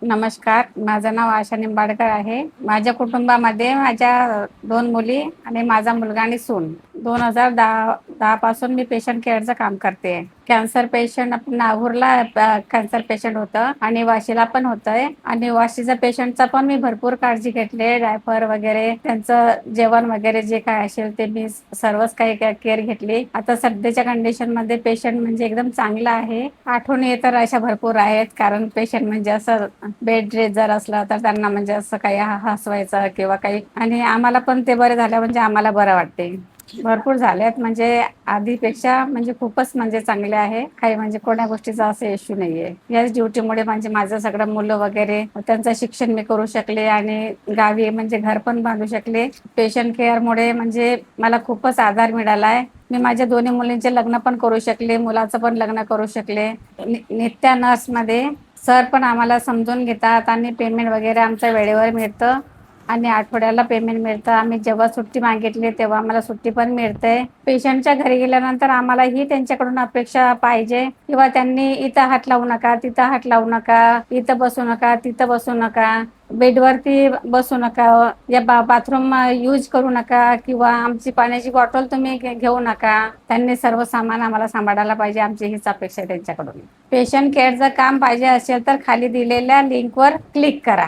नमस्कार, माझं नाव आशा निंबाडकर आहे. माझ्या कुटुंबामध्ये माझ्या 2 मुली आणि माझा मुलगा आणि सून. 2010 पासून मी पेशंट केअरचं काम करते. कॅन्सर पेशंट नागपूरला कॅन्सर पेशंट होतं आणि वाशीला पण होतंय आणि वाशीच्या पेशंटचा पण मी भरपूर काळजी घेतली. डायपर वगैरे, त्यांचं जेवण वगैरे जे काय असेल ते मी सर्वच काही केअर घेतली. आता सध्याच्या कंडिशनमध्ये पेशंट म्हणजे एकदम चांगला आहे. आठवणी तर अशा भरपूर आहेत, कारण पेशंट म्हणजे असं बेड रेस्ट जर असला तर त्यांना म्हणजे असं काही हसवायचं किंवा काही, आणि आम्हाला पण ते बरे झाले म्हणजे आम्हाला बरं वाटते. भरपूर झाल्यात म्हणजे आधीपेक्षा म्हणजे खूपच म्हणजे चांगले आहे. काही म्हणजे कोणत्या गोष्टीचा असं इश्यू नाहीये. याच ड्युटीमुळे म्हणजे माझं सगळं मुलं वगैरे त्यांचं शिक्षण मी करू शकले आणि गावी म्हणजे घर पण बांधू शकले. पेशंट केअरमुळे म्हणजे मला खूपच आधार मिळालाय. मी माझ्या दोन्ही मुलींचे लग्न पण करू शकले, मुलाचं पण लग्न करू शकले. नित्या नर्समध्ये सर पण आम्हाला समजून घेतात आणि पेमेंट वगैरे आमचं वेळेवर मिळतं आणि आठवड्याला पेमेंट मिळतं. आम्ही जेव्हा सुट्टी मागितली तेव्हा आम्हाला सुट्टी पण मिळते. पेशंटच्या घरी गेल्यानंतर आम्हालाही त्यांच्याकडून अपेक्षा पाहिजे किंवा त्यांनी इथं हात लावू नका, तिथं हात लावू नका, इथं बसू नका, तिथं बसू नका, बेडवरती बसू नका, या बाथरूम यूज करू नका किंवा आमची पाण्याची बॉटल तुम्ही घेऊ नका. त्यांनी सर्व सामान आम्हाला सांभाळायला पाहिजे, आमची हीच अपेक्षा आहे त्यांच्याकडून. पेशंट केअरचं काम पाहिजे असेल तर खाली दिलेल्या लिंकवर क्लिक करा.